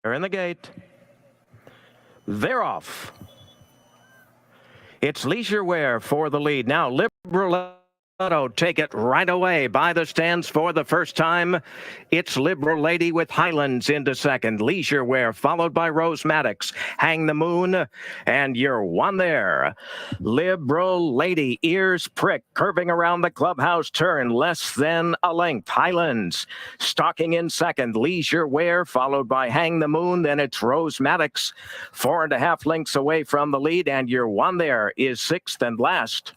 They're in the gate. They're off. It's Leisure Wear for the lead. Now, Liberal take it right away by the stands for the first time. It's Liberal Lady with Highlands into second. Leisure Wear followed by Rose Maddox. Hang the Moon, and you're one there. Liberal Lady, ears prick, curving around the clubhouse turn, less than a length. Highlands stalking in second. Leisure Wear followed by Hang the Moon. Then it's Rose Maddox, 4.5 lengths away from the lead, and your one there is sixth and last.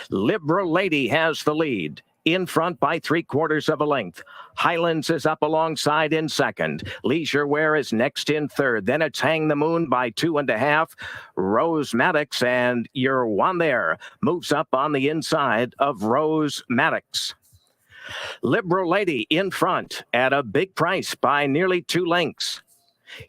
Liberal Lady has the lead, in front by 3/4 of a length. Highlands is up alongside in second. Leisure Wear is next in third. Then it's Hang the Moon by 2.5. Rose Maddox, and your one there moves up on the inside of Rose Maddox. Liberal Lady in front at a big price by nearly 2 lengths.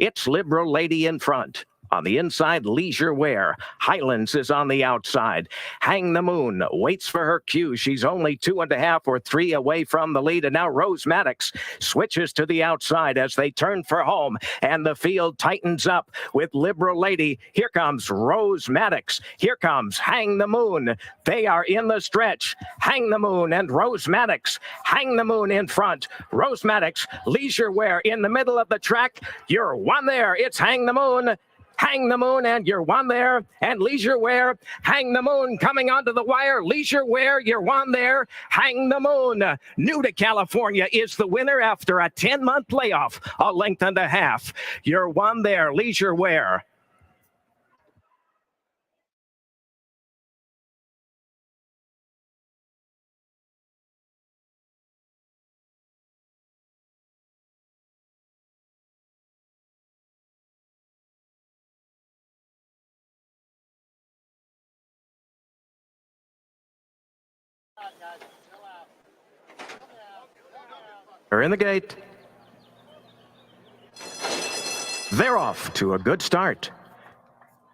It's Liberal Lady in front. On the inside, Leisure Wear. Highlands is on the outside. Hang the Moon waits for her cue. She's only 2.5 or 3 away from the lead. And now Rose Maddox switches to the outside as they turn for home. And the field tightens up with Liberal Lady. Here comes Rose Maddox. Here comes Hang the Moon. They are in the stretch. Hang the Moon and Rose Maddox. Hang the Moon in front. Rose Maddox, Leisure Wear in the middle of the track. You're one there. It's Hang the Moon. Hang the Moon, and you're one there. And Leisure Wear, Hang the Moon coming onto the wire. Leisure Wear, you're one there. Hang the Moon, new to California, is the winner after a 10-month layoff, a length and a half. You're one there, Leisure Wear. They're in the gate. They're off to a good start.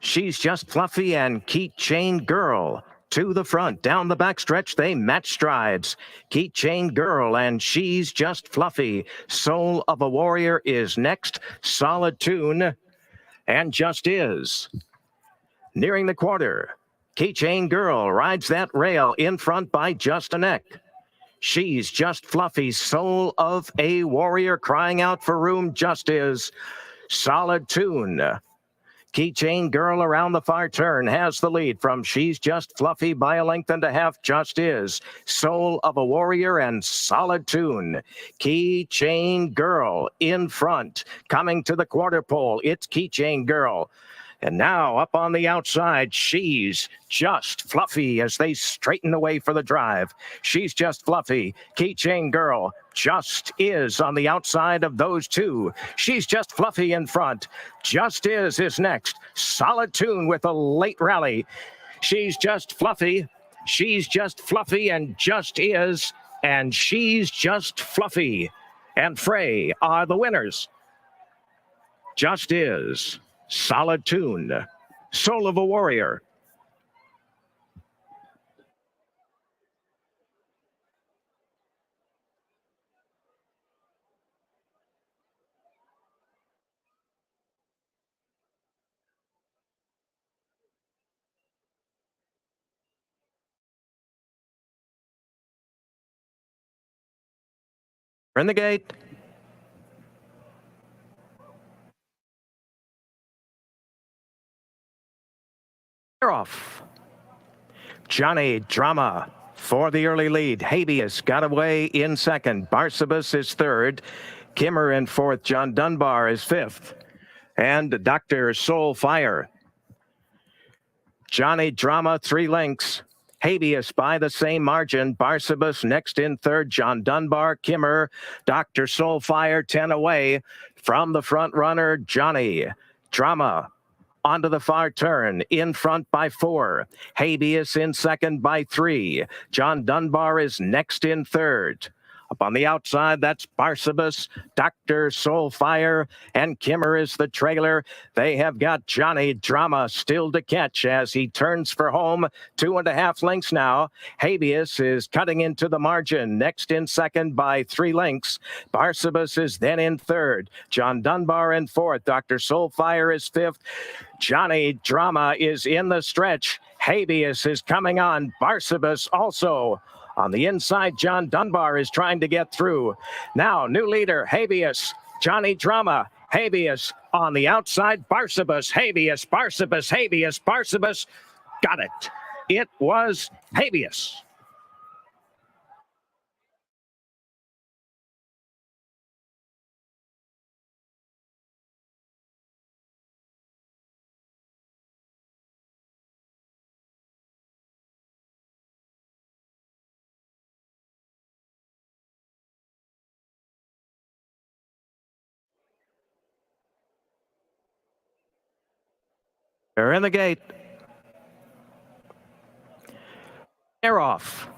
She's Just Fluffy and Keychain Girl to the front. Down the backstretch, they match strides. Keychain Girl and She's Just Fluffy. Soul of a Warrior is next. Solid Tune and Just Is. Nearing the quarter, Keychain Girl rides that rail in front by just a neck. She's Just Fluffy, Soul of a Warrior, crying out for room. Just Is. Solid Tune. Keychain Girl around the far turn has the lead from She's Just Fluffy by a length and a half. Just Is. Soul of a Warrior and Solid Tune. Keychain Girl in front. Coming to the quarter pole, it's Keychain Girl. And now up on the outside, She's Just Fluffy as they straighten away for the drive. She's Just Fluffy, Keychain Girl, Just Is on the outside of those two. She's Just Fluffy in front. Just Is next. Solid Tune with a late rally. She's Just Fluffy, She's Just Fluffy and Just Is, and She's Just Fluffy and Frey are the winners. Just Is. Solid Tune, Soul of a Warrior. In the gate. Off. Johnny Drama for the early lead. Habeas got away in second. Barsabas is third. Kimmer in fourth. John Dunbar is fifth. And Dr. Soulfire. Johnny Drama, 3 lengths. Habeas by the same margin. Barsabas next in third. John Dunbar, Kimmer, Dr. Soulfire, 10 away from the front runner, Johnny Drama. Onto the far turn, in front by 4. Habeas in second by 3. John Dunbar is next in third. Up on the outside, that's Barsabas, Dr. Soulfire, and Kimmer is the trailer. They have got Johnny Drama still to catch as he turns for home. 2.5 lengths now. Habeas is cutting into the margin. Next in second by 3 lengths. Barsabas is then in third. John Dunbar in fourth. Dr. Soulfire is fifth. Johnny Drama is in the stretch. Habeas is coming on. Barsabas also. On the inside, John Dunbar is trying to get through. Now, new leader, Habeas, Johnny Drama, Habeas. On the outside, Barsabas, Habeas, Barsabas, Habeas, Barsabas. Got it. It was Habeas. They're in the gate. They're off.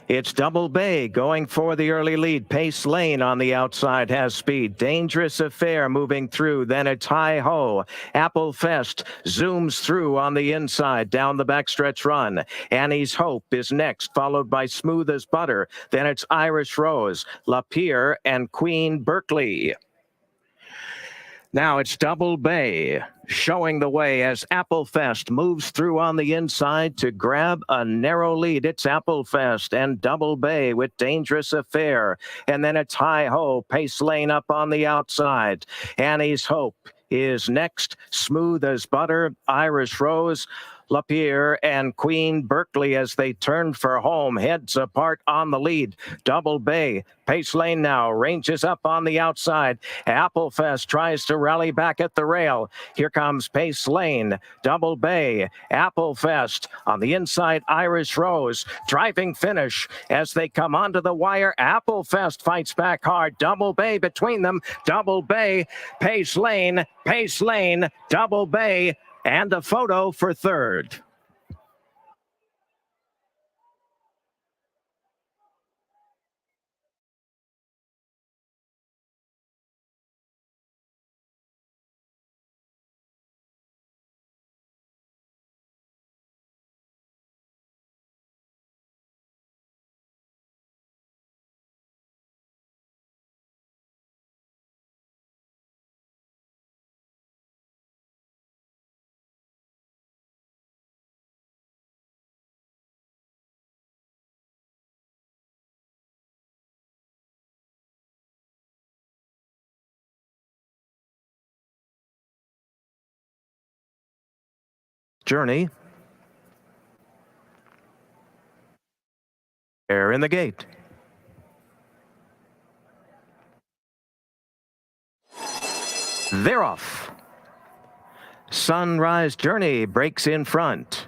It's Double Bay going for the early lead. Pace Lane on the outside has speed. Dangerous Affair moving through. Then it's Hi Ho. Apple Fest zooms through on the inside down the backstretch run. Annie's Hope is next, followed by Smooth as Butter. Then it's Irish Rose, Lapierre, and Queen Berkeley. Now it's Double Bay showing the way as Apple Fest moves through on the inside to grab a narrow lead. It's Apple Fest and Double Bay with Dangerous Affair. And then it's Hi Ho, Pace Lane up on the outside. Annie's Hope is next. Smooth as Butter, Irish Rose, Lapierre, and Queen Berkeley as they turn for home. Heads apart on the lead. Double Bay. Pace Lane now ranges up on the outside. Applefest tries to rally back at the rail. Here comes Pace Lane. Double Bay. Applefest on the inside. Irish Rose. Driving finish as they come onto the wire. Applefest fights back hard. Double Bay between them. Double Bay. Pace Lane. Pace Lane. Double Bay. And a photo for third. Journey. They're in the gate. They're off. Sunrise Journey breaks in front.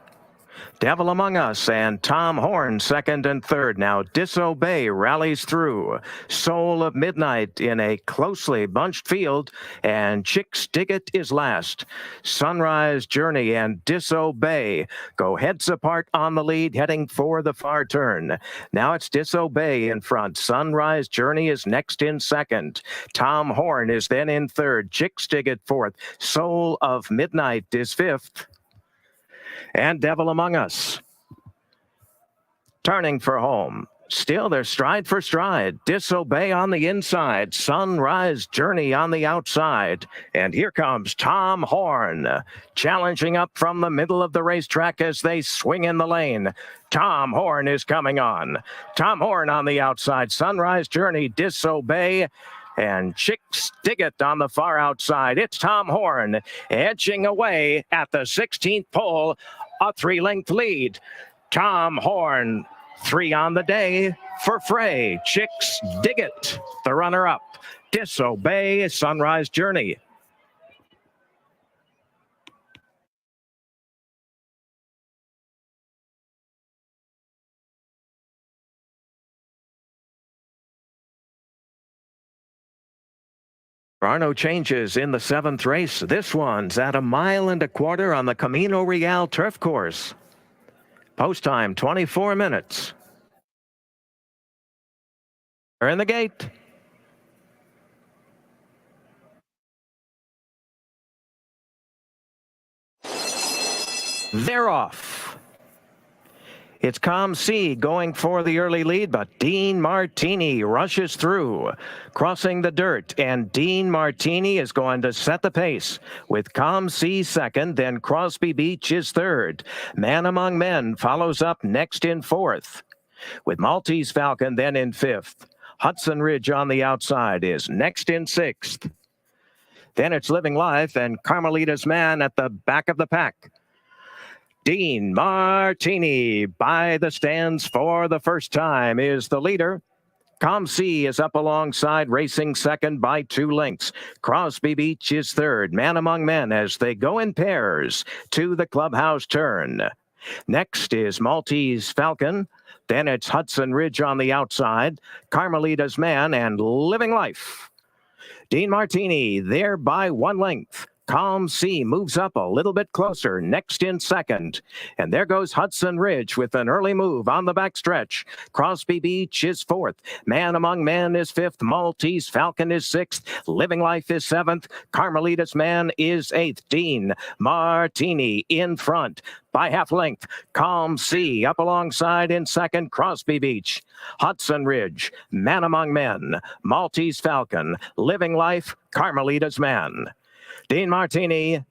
Devil Among Us and Tom Horn second and third. Now Disobey rallies through. Soul of Midnight in a closely bunched field, and Chicks Dig It is last. Sunrise Journey and Disobey go heads apart on the lead, heading for the far turn. Now it's Disobey in front. Sunrise Journey is next in second. Tom Horn is then in third. Chicks Dig It fourth. Soul of Midnight is fifth. And Devil Among Us turning for home. Still, they're stride for stride. Disobey on the inside. Sunrise Journey on the outside. And here comes Tom Horn, challenging up from the middle of the racetrack as they swing in the lane. Tom Horn is coming on. Tom Horn on the outside. Sunrise Journey, Disobey, and Chicks Dig It on the far outside. It's Tom Horn edging away at the 16th pole, a 3-length lead. Tom Horn, 3 on the day for Frey. Chicks Dig It, the runner-up. Disobey, Sunrise Journey. There are no changes in the 7th race. This one's at 1.25 miles on the Camino Real turf course. Post time, 24 minutes. They're in the gate. They're off. It's Com C going for the early lead, but Dean Martini rushes through, crossing the dirt, and Dean Martini is going to set the pace with Com C second, then Crosby Beach is third. Man Among Men follows up next in fourth, with Maltese Falcon then in fifth. Hudson Ridge on the outside is next in sixth. Then it's Living Life and Carmelita's Man at the back of the pack. Dean Martini by the stands for the first time is the leader. Com C is up alongside, racing second by 2 lengths. Crosby Beach is third. Man Among Men as they go in pairs to the clubhouse turn. Next is Maltese Falcon. Then it's Hudson Ridge on the outside, Carmelita's Man, and Living Life. Dean Martini there by 1 length. Com C moves up a little bit closer, next in second. And there goes Hudson Ridge with an early move on the backstretch. Crosby Beach is fourth. Man Among Men is fifth. Maltese Falcon is sixth. Living Life is seventh. Carmelita's Man is eighth. Dean Martini in front by half length. Com C up alongside in second. Crosby Beach, Hudson Ridge, Man Among Men, Maltese Falcon, Living Life, Carmelita's Man. Dean Martini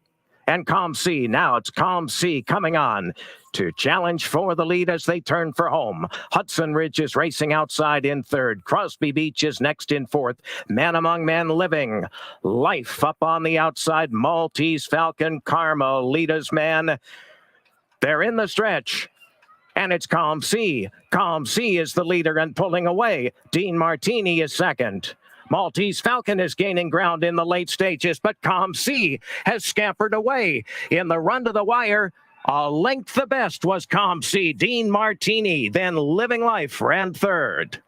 and Com C. Now it's Com C coming on to challenge for the lead as they turn for home. Hudson Ridge is racing outside in third. Crosby Beach is next in fourth. Man Among Men, Living Life up on the outside. Maltese Falcon, Carmelita's Man. They're in the stretch. And it's Com C. Com C is the leader and pulling away. Dean Martini is second. Maltese Falcon is gaining ground in the late stages, but Com C has scampered away. In the run to the wire, a length the best was Com C. Dean Martini, then Living Life ran third.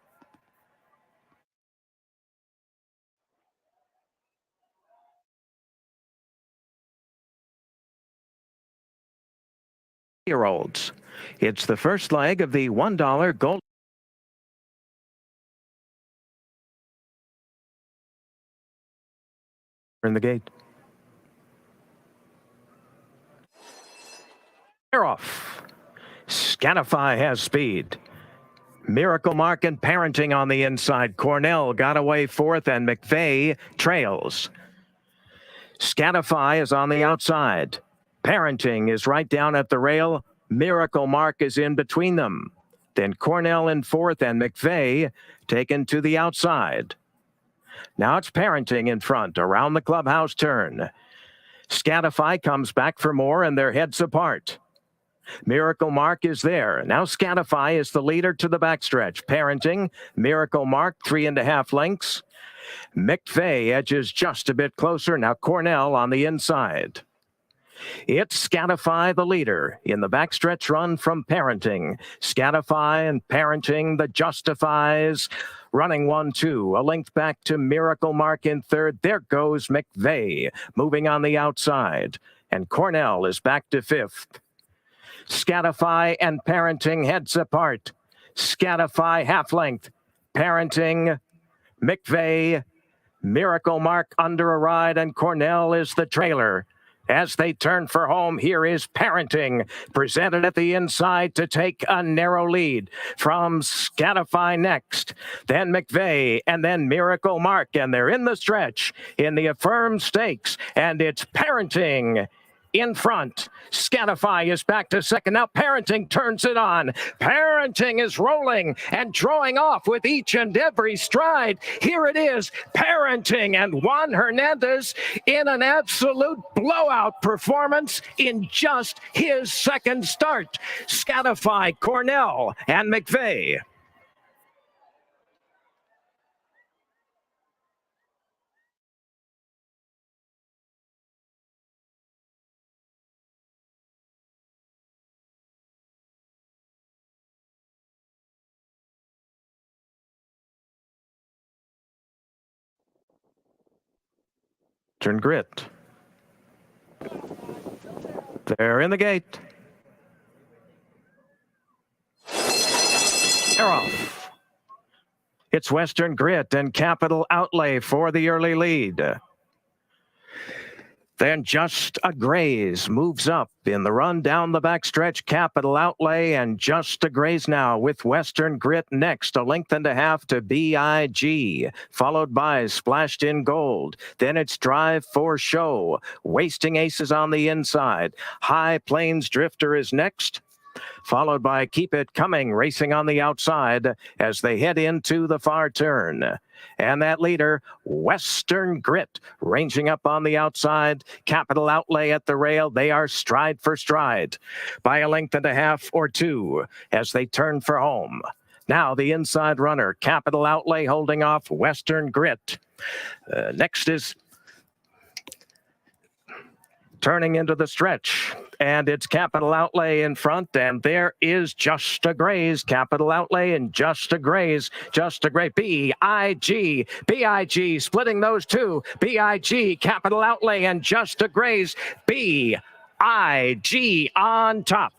Year-olds. It's the first leg of the $1 gold. In the gate. They're off. Scanify has speed. Miracle Mark and Parenting on the inside. Cornell got away fourth, and McVeigh trails. Scanify is on the outside. Parenting is right down at the rail. Miracle Mark is in between them. Then Cornell in fourth, and McVeigh taken to the outside. Now it's Parenting in front around the clubhouse turn. Scatify comes back for more, and they're heads apart. Miracle Mark is there. Now Scatify is the leader to the backstretch. Parenting, Miracle Mark, 3.5 lengths. McVeigh edges just a bit closer. Now Cornell on the inside. It's Scatify the leader in the backstretch run from Parenting. Scatify and Parenting, the Justifies. Running 1-2, a length back to Miracle Mark in third. There goes McVeigh, moving on the outside. And Cornell is back to fifth. Scatify and Parenting heads apart. Scatify half length. Parenting, McVeigh, Miracle Mark under a ride, and Cornell is the trailer. As they turn for home, here is Parenting, presented at the inside to take a narrow lead from Scatify next, then McVeigh, and then Miracle Mark, and they're in the stretch in the Affirm Stakes, and it's Parenting in front. Scatify is back to second. Now Parenting turns it on. Parenting is rolling and drawing off with each and every stride. Here it is, Parenting and Juan Hernandez in an absolute blowout performance in just his second start. Scatify, Cornell, and McVeigh. Turn grit. They're in the gate. They're off. It's Western Grit and Capital Outlay for the early lead. Then Just a Graze moves up in the run down the backstretch. Capital Outlay and Just a Graze now with Western Grit next. A length and a half to BIG, followed by Splashed in Gold. Then it's Drive for Show. Wasting Aces on the inside. High Plains Drifter is next, followed by Keep It Coming racing on the outside as they head into the far turn. And that leader, Western Grit, ranging up on the outside. Capital Outlay at the rail. They are stride for stride by a length and a half or two as they turn for home. Now the inside runner, Capital Outlay, holding off Western Grit. Next is turning into the stretch, and it's Capital Outlay in front, and there is Just a Graze. Capital Outlay and Just a Graze. Just a Graze. BIG. BIG splitting those two. BIG, Capital Outlay, and Just a Graze. BIG on top.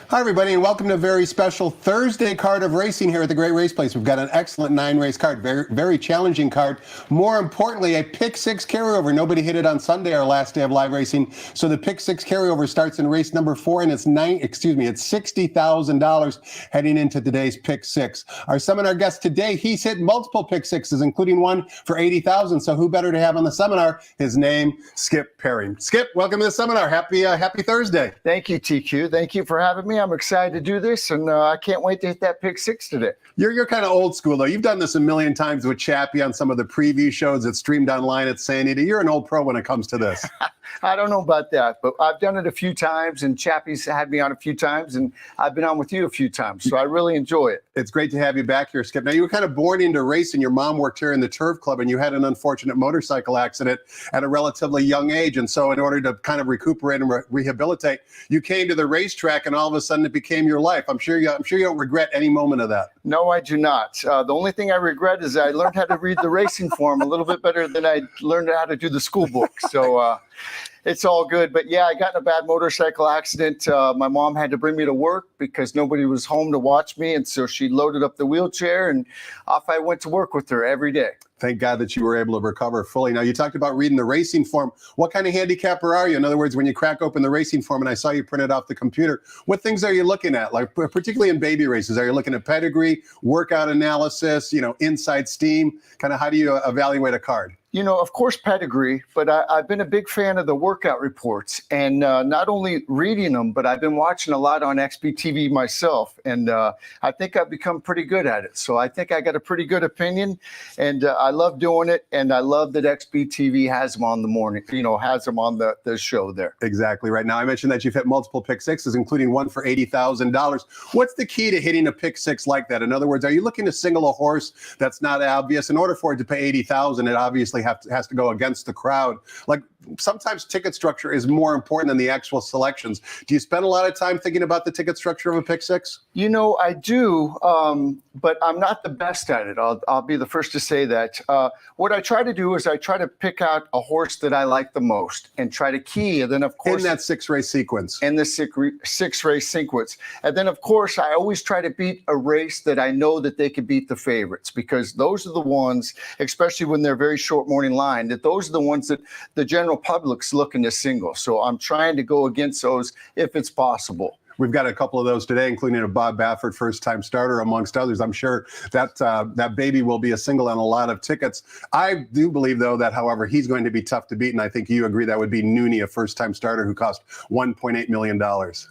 Hi, everybody, and welcome to a very special Thursday card of racing here at the Great Race Place. We've got an excellent 9-race card, very challenging card. More importantly, a pick 6 carryover. Nobody hit it on Sunday, our last day of live racing. So the pick 6 carryover starts in race number 4, and it's $60,000 heading into today's pick 6. Our seminar guest today, he's hit multiple pick 6s, including one for $80,000. So who better to have on the seminar? His name, Skip Perry. Skip, welcome to the seminar. Happy Thursday. Thank you, TQ. Thank you for having me. I'm excited to do this, and I can't wait to hit that pick 6 today. You're kind of old school, though. You've done this a million times with Chappie on some of the preview shows that streamed online at San Diego. You're an old pro when it comes to this. I don't know about that, but I've done it a few times, and Chappie's had me on a few times, and I've been on with you a few times, so I really enjoy it. It's great to have you back here, Skip. Now, you were kind of born into racing. Your mom worked here in the Turf Club, and you had an unfortunate motorcycle accident at a relatively young age. And so in order to kind of recuperate and rehabilitate, you came to the racetrack, and all of a sudden it became your life. I'm sure you don't regret any moment of that. No, I do not. The only thing I regret is I learned how to read the racing form a little bit better than I learned how to do the school book. So it's all good. But yeah, I got in a bad motorcycle accident. My mom had to bring me to work because nobody was home to watch me. And so she loaded up the wheelchair, and off I went to work with her every day. Thank God that you were able to recover fully. Now, you talked about reading the racing form. What kind of handicapper are you? In other words, when you crack open the racing form, and I saw you print it off the computer, what things are you looking at? Like, particularly in baby races, are you looking at pedigree, workout analysis, inside steam? Kind of how do you evaluate a card? Of course, pedigree, but I've been a big fan of the workout reports, and not only reading them, but I've been watching a lot on XBTV myself, and I think I've become pretty good at it. So I think I got a pretty good opinion, and I love doing it, and I love that XBTV has them on the morning, has them on the show there. Exactly right. Now, I mentioned that you've hit multiple pick sixes, including one for $80,000. What's the key to hitting a pick six like that? In other words, are you looking to single a horse that's not obvious? In order for it to pay $80,000, it obviously has to go against the crowd. Like, sometimes ticket structure is more important than the actual selections. Do you spend a lot of time thinking about the ticket structure of a pick six? I do, but I'm not the best at it. I'll be the first to say that. What I try to do is I try to pick out a horse that I like the most and try to key. And then, of course, in that six-race sequence. In the six-race sequence. And then, of course, I always try to beat a race that I know that they could beat the favorites, because those are the ones, especially when they're very short morning line, that those are the ones that the general public's looking to single. So I'm trying to go against those if it's possible. We've got a couple of those today, including a Bob Baffert first-time starter, amongst others. I'm sure that baby will be a single on a lot of tickets. I do believe, though, that, however, he's going to be tough to beat, and I think you agree that would be Nooney, a first-time starter who cost $1.8 million.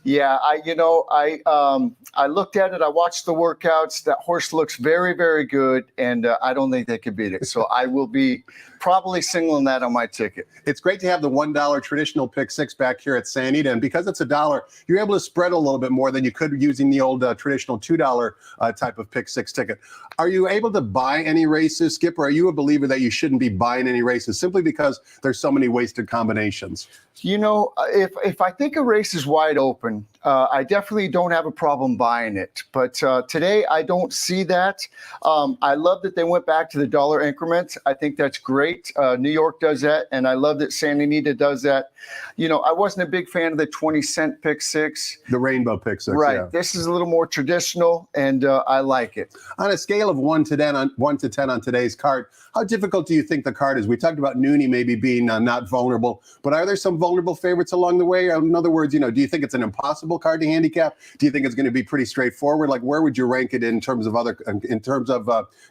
Yeah, I looked at it. I watched the workouts. That horse looks very, very good, and I don't think they could beat it. So I will be probably singling that on my ticket. It's great to have the $1 traditional pick six back here at Santa Anita, and because it's $1, you're able to spread a little bit more than you could using the old traditional $2 type of pick six ticket. Are you able to buy any races, Skip, or are you a believer that you shouldn't be buying any races simply because there's so many wasted combinations? If I think a race is wide open, I definitely don't have a problem buying it. But today, I don't see that. I love that they went back to the dollar increment. I think that's great. New York does that, and I love that Santa Anita does that. I wasn't a big fan of the 20-cent pick six. The rainbow pick six. Right. Yeah. This is a little more traditional, and I like it. On a scale of 1 to 10 on today's card, how difficult do you think the card is? We talked about Nooney maybe being not vulnerable, but are there some vulnerable favorites along the way? In other words, do you think it's an impossible card to handicap? Do you think it's going to be pretty straightforward? Like, where would you rank it in terms of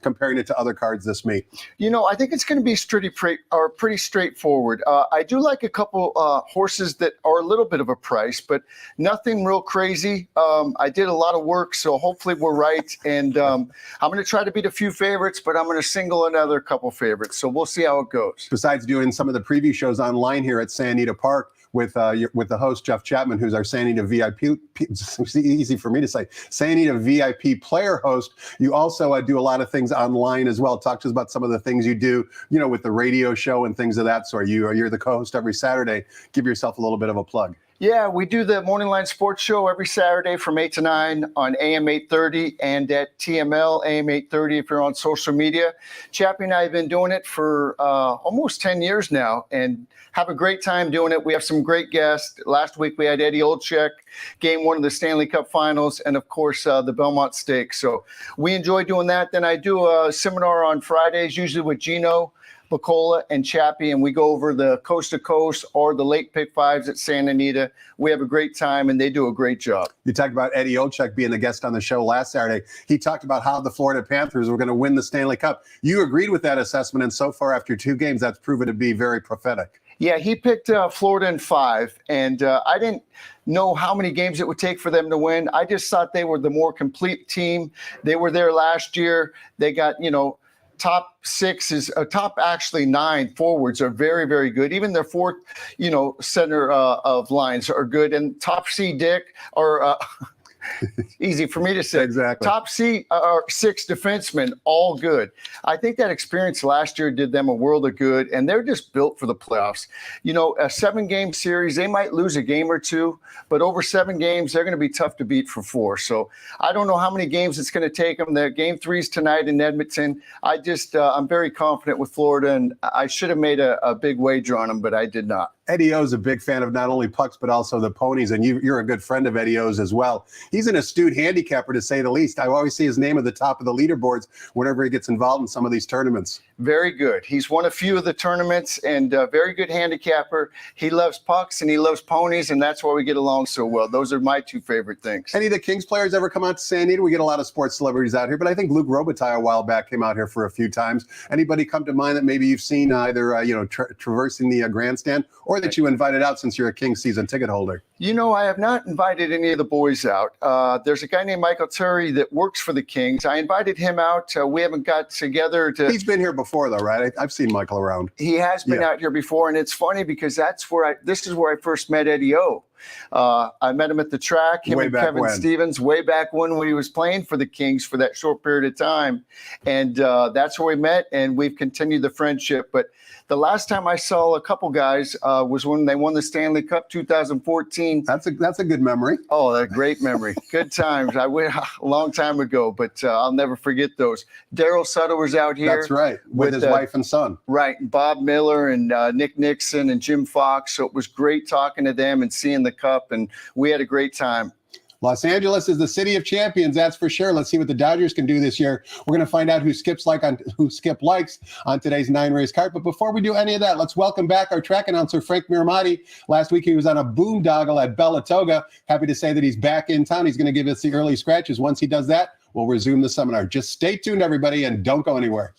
comparing it to other cards this meet? I think it's going to be pretty straightforward. I do like a couple horses that are a little bit of a price, but nothing real crazy. I did a lot of work, so hopefully we're right. And I'm going to try to beat a few favorites, but I'm going to single another couple favorites. So we'll see how it goes. Besides doing some of the preview shows online here at Santa Anita Park with the host, Jeff Chapman, who's our Santa Anita VIP, it's easy for me to say, Santa Anita VIP player host, you also do a lot of things online as well. Talk to us about some of the things you do, with the radio show and things of that sort. You're the co-host every Saturday. Give yourself a little bit of a plug. Yeah, we do the Morning Line Sports Show every Saturday from 8 to 9 on AM 830 and at TML AM 830 if you're on social media. Chappie and I have been doing it for almost 10 years now and have a great time doing it. We have some great guests. Last week we had Eddie Olczyk, Game 1 of the Stanley Cup Finals, and of course the Belmont Stakes. So we enjoy doing that. Then I do a seminar on Fridays, usually with Gino Bacola and Chappie, and we go over the coast to coast or the late pick fives at Santa Anita. We have a great time, and they do a great job. You talked about Eddie Olczyk being the guest on the show last Saturday. He talked about how the Florida Panthers were going to win the Stanley Cup. You agreed with that assessment, and so far after 2 games, that's proven to be very prophetic. Yeah, he picked Florida in 5, and I didn't know how many games it would take for them to win. I just thought they were the more complete team. They were there last year. They got, top 9 forwards are very, very good. Even their fourth, center of lines are good. And top C Dick or easy for me to say. Exactly. Top 6 defensemen, all good. I think that experience last year did them a world of good, and they're just built for the playoffs. A 7-game series, they might lose a game or 2, but over 7 games, they're going to be tough to beat for 4. So I don't know how many games it's going to take them. The game 3's tonight in Edmonton. I'm very confident with Florida, and I should have made a big wager on them, but I did not. Eddie O's a big fan of not only pucks, but also the ponies, and you're a good friend of Eddie O's as well. He's an astute handicapper, to say the least. I always see his name at the top of the leaderboards whenever he gets involved in some of these tournaments. Very good. He's won a few of the tournaments and very good handicapper. He loves pucks and he loves ponies, and that's why we get along so well. Those are my two favorite things. Any of the Kings players ever come out to San Anita? We get a lot of sports celebrities out here, but I think Luke Robitaille a while back came out here for a few times. Anybody come to mind that maybe you've seen either traversing the grandstand, or that you invited out since you're a Kings season ticket holder? You know, I have not invited any of the boys out. There's a guy named Michael Turry that works for the Kings. I invited him out. We haven't got together to. He's been here before, though, right? I've seen Michael around. He has been out here before, and it's funny because this is where I first met Eddie O. I met him at the track, him and Kevin Stevens, way back when he was playing for the Kings for that short period of time. And that's where we met, and we've continued the friendship. But the last time I saw a couple guys was when they won the Stanley Cup 2014. That's a good memory. Oh, a great memory. Good times. I went a long time ago, but I'll never forget those. Daryl Sutter was out here. That's right, with his wife and son. Right, Bob Miller and Nick Nixon and Jim Fox. So it was great talking to them and seeing the Cup, and we had a great time. Los Angeles is the city of champions, that's for sure. Let's see what the Dodgers can do this year. We're going to find out who Skip likes on today's 9-race card. But before we do any of that, let's welcome back our track announcer, Frank Miramati. Last week he was on a boondoggle at Bellatoga. Happy to say that he's back in town. He's going to give us the early scratches. Once he does that, we'll resume the seminar. Just stay tuned, everybody, and don't go anywhere.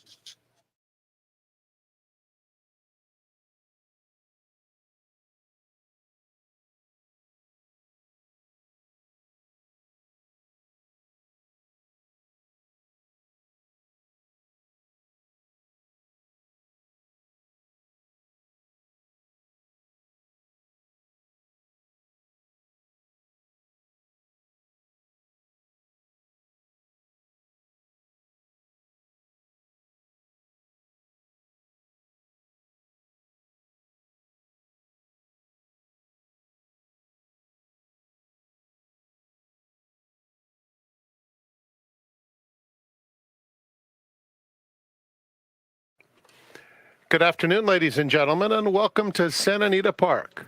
Good afternoon, ladies and gentlemen, and welcome to Santa Anita Park,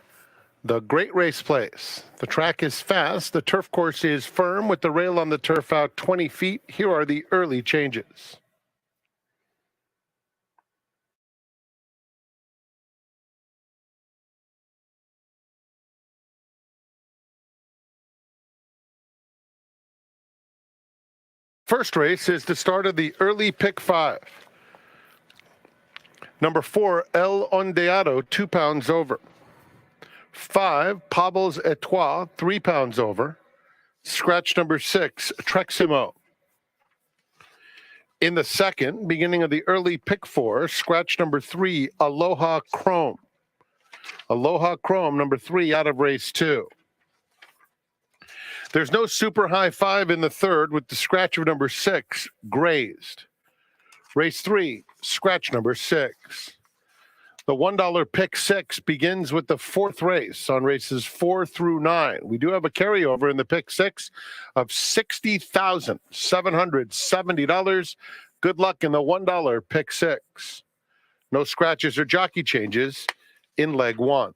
the great race place. The track is fast. The turf course is firm with the rail on the turf out 20 feet. Here are the early changes. First race is the start of the early pick 5. Number 4, El Ondeado, 2 pounds over. 5, Pablos Etoile, 3 pounds over. Scratch number 6, Treximo. In the second, beginning of the early pick 4, scratch number 3, Aloha Chrome. Aloha Chrome, number 3, out of race 2. There's no super high 5 in the third with the scratch of number 6, Grazed. Race 3, scratch number 6. The $1 pick 6 begins with the fourth race on races 4 through 9. We do have a carryover in the pick 6 of $60,770. Good luck in the $1 pick 6. No scratches or jockey changes in leg 1.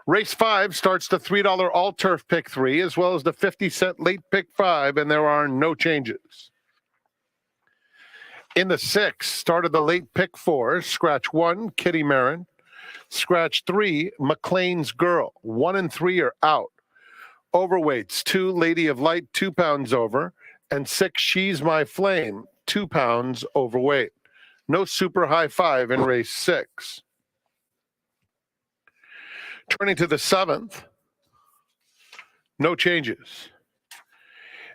Race 5 starts the $3 all-turf pick 3 as well as the 50-cent late pick 5, and there are no changes. In the 6, started the late pick 4, scratch 1, Kitty Marin. Scratch 3, McLean's Girl. 1 and 3 are out. Overweights, 2, Lady of Light, 2 pounds over, and 6, She's My Flame, 2 pounds overweight. No super high 5 in race 6. Turning to the 7th, no changes.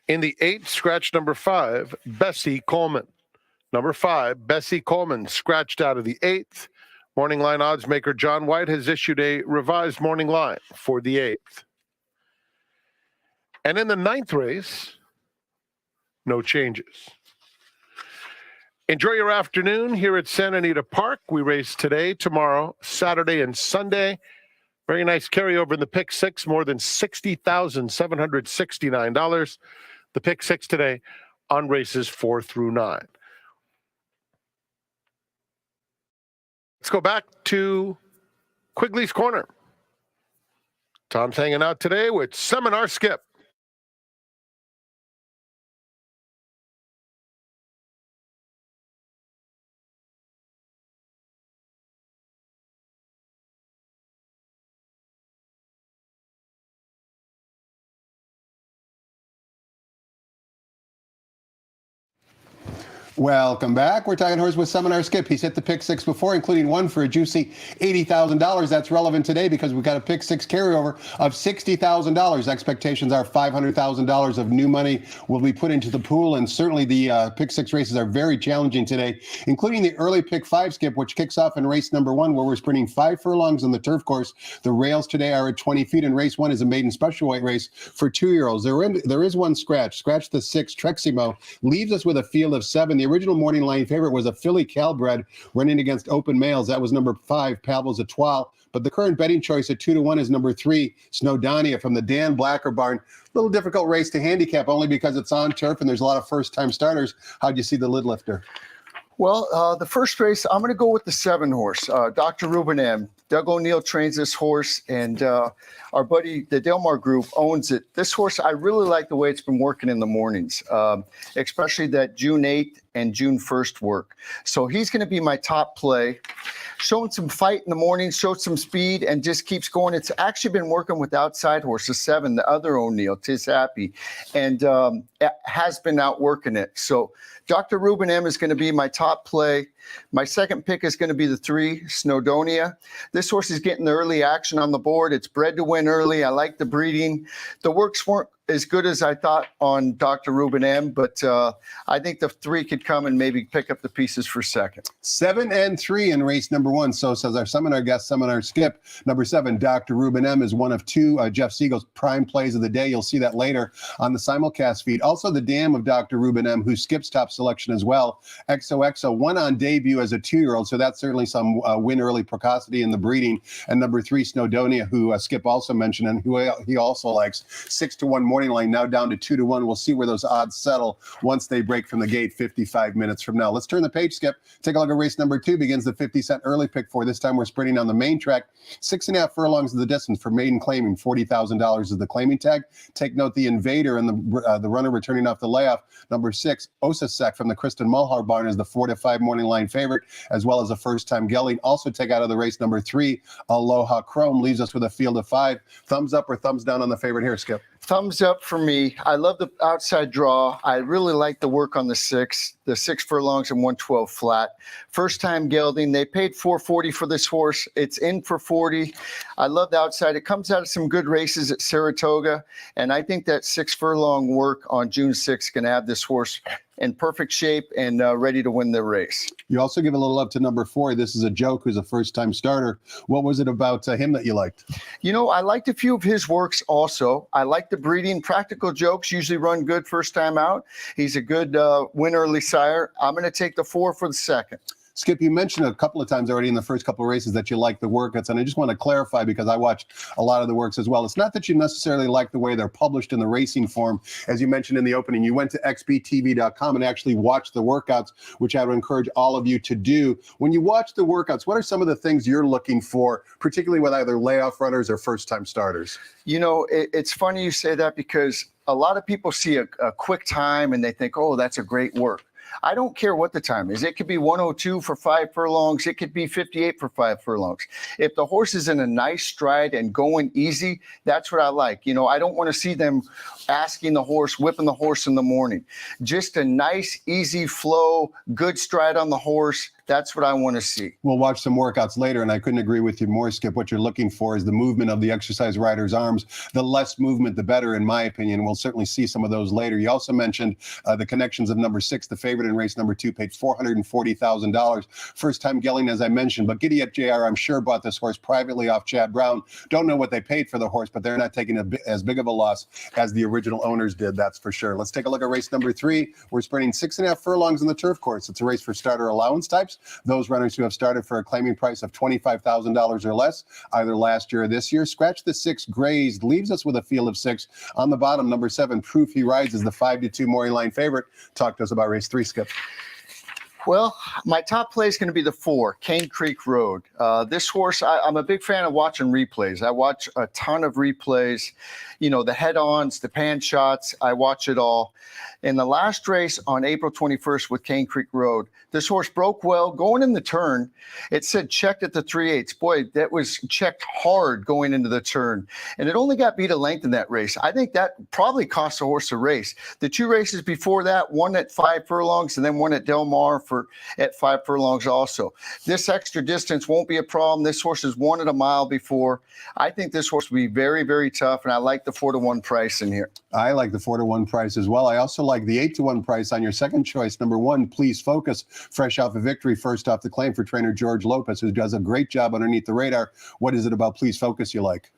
In the 8th, scratch number 5, Bessie Coleman. Number 5, Bessie Coleman, scratched out of the 8th. Morning line odds maker John White has issued a revised morning line for the 8th. And in the 9th race, no changes. Enjoy your afternoon here at Santa Anita Park. We race today, tomorrow, Saturday, and Sunday. Very nice carryover in the pick 6, more than $60,769. The pick 6 today on races 4 through 9. Let's go back to Quigley's Corner. Tom's hanging out today with Seminar Skip. Welcome back. We're talking horse with Seminar Skip. He's hit the pick six before, including one for a juicy $80,000. That's relevant today because we've got a pick six carryover of $60,000. Expectations are $500,000 of new money will be put into the pool, and certainly the pick six races are very challenging today, including the early pick five, Skip, which kicks off in race number one, where we're sprinting 5 furlongs on the turf course. The rails today are at 20 feet, and race one is a maiden special weight race for 2-year-olds. There is one scratch. Scratch the 6, Treximo, leaves us with a field of 7. The original morning line favorite was a filly Calbred running against open males. That was number 5, Pavel's Etoile. But the current betting choice at 2-1 is number 3, Snowdonia from the Dan Blacker barn. Little difficult race to handicap only because it's on turf and there's a lot of first-time starters. How'd you see the lid lifter? Well, the first race, I'm going to go with the 7 horse, Dr. Ruben M. Doug O'Neill trains this horse, and our buddy, the Delmar Group, owns it. This horse, I really like the way it's been working in the mornings, especially that June 8th and June 1st work. So he's going to be my top play. Showing some fight in the morning, showed some speed, and just keeps going. It's actually been working with outside horses, 7, the other O'Neill, Tis Happy, and has been outworking it. So Dr. Ruben M is going to be my top play. My second pick is going to be the 3, Snowdonia. This horse is getting the early action on the board. It's bred to win early. I like the breeding. The works weren't as good as I thought on Dr. Ruben M, but I think the 3 could come and maybe pick up the pieces for second. 7 and 3 in race number 1. So says our seminar guest, Seminar Skip. Number 7, Dr. Ruben M is one of 2 Jeff Siegel's prime plays of the day. You'll see that later on the simulcast feed. Also the dam of Dr. Ruben M, who skips top selection as well. XOXO, one on debut as a 2-year-old. So that's certainly some win early precocity in the breeding. And number 3, Snowdonia, who Skip also mentioned and who he also likes. 6-1 morning line, now down to 2-1. We'll see where those odds settle once they break from the gate 55 minutes from now. Let's turn the page, Skip. Take a look at race number 2. Begins the 50-cent early pick four. This time we're sprinting on the main track. 6.5 furlongs of the distance for maiden claiming. $40,000 is the claiming tag. Take note the Invader and the runner returning off the layoff. Number 6, Osasek from the Kristen Mulhar barn is the 4-5 morning line favorite, as well as a first-time gelding. Also take out of the race number 3, Aloha Chrome, leaves us with a field of 5. Thumbs up or thumbs down on the favorite here, Skip? Thumbs up for me. I love the outside draw. I really like the work on the 6 furlongs and 112 flat. First time gelding. They paid $440 for this horse. It's in for $40. I love the outside. It comes out of some good races at Saratoga, and I think that 6 furlong work on June 6th can have this horse in perfect shape and ready to win the race. You also give a little love to number 4. This is a joke who's a first-time starter. What was it about him that you liked? You know, I liked a few of his works also. I like the breeding. Practical Jokes usually run good first time out. He's a good win early sire. I'm going to take the 4 for the second. Skip, you mentioned a couple of times already in the first couple of races that you like the workouts, and I just want to clarify because I watched a lot of the works as well. It's not that you necessarily like the way they're published in the racing form. As you mentioned in the opening, you went to xbtv.com and actually watched the workouts, which I would encourage all of you to do. When you watch the workouts, what are some of the things you're looking for, particularly with either layoff runners or first-time starters? You know, it's funny you say that because a lot of people see a quick time and they think, oh, that's a great work. I don't care what the time is. It could be 102 for 5 furlongs. It could be 58 for 5 furlongs. If the horse is in a nice stride and going easy, that's what I like. You know, I don't want to see them asking the horse, whipping the horse in the morning. Just a nice, easy flow, good stride on the horse. That's what I want to see. We'll watch some workouts later, and I couldn't agree with you more, Skip. What you're looking for is the movement of the exercise rider's arms. The less movement, the better, in my opinion. We'll certainly see some of those later. You also mentioned the connections of number 6, the favorite in race number 2, paid $440,000. First-time gelding, as I mentioned, but Giddy Up JR, I'm sure, bought this horse privately off Chad Brown. Don't know what they paid for the horse, but they're not taking as big of a loss as the original owners did, that's for sure. Let's take a look at race number 3. We're sprinting 6.5 furlongs in the turf course. It's a race for starter allowance types. Those runners who have started for a claiming price of $25,000 or less, either last year or this year. Scratch the 6, Grazed, leaves us with a field of 6. On the bottom, number 7, Proof He Rides, is the 5-2 morning line favorite. Talk to us about race 3, Skip. Well, my top play is going to be the 4, Cane Creek Road. This horse, I'm a big fan of watching replays. I watch a ton of replays, you know, the head-ons, the pan shots. I watch it all. In the last race on April 21st with Cane Creek Road, this horse broke well going in the turn. It said checked at the 3/8. Boy, that was checked hard going into the turn. And it only got beat a length in that race. I think that probably cost the horse a race. The 2 races before that, one at 5 furlongs and then one at Del Mar at 5 furlongs also. This extra distance won't be a problem. This horse has won at a mile before. I think this horse will be very, very tough, and I like the 4-1 price in here. I like the 4-1 price as well. I also like the 8-1 price on your second choice. Number 1, Please Focus, fresh off a victory, first off the claim for trainer George Lopez, who does a great job underneath the radar. What is it about Please Focus you like?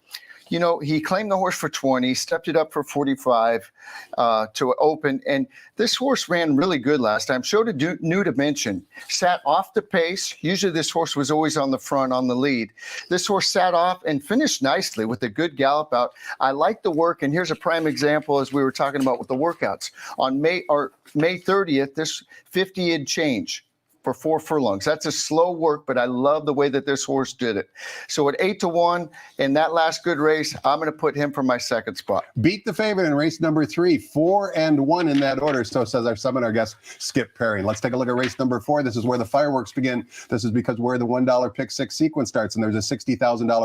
You know, he claimed the horse for 20, stepped it up for 45 to open. And this horse ran really good last time, showed a new dimension, sat off the pace. Usually this horse was always on the front, on the lead. This horse sat off and finished nicely with a good gallop out. I like the work. And here's a prime example, as we were talking about with the workouts. On May 30th, this 50 had change for 4 furlongs. That's a slow work, but I love the way that this horse did it. So at 8-1 in that last good race, I'm going to put him for my second spot. Beat the favorite in race number 3, 4-1 in that order. So says our seminar guest, Skip Perry. Let's take a look at race number 4. This is where the fireworks begin. This is because where the $1 pick 6 sequence starts, and there's a $60,000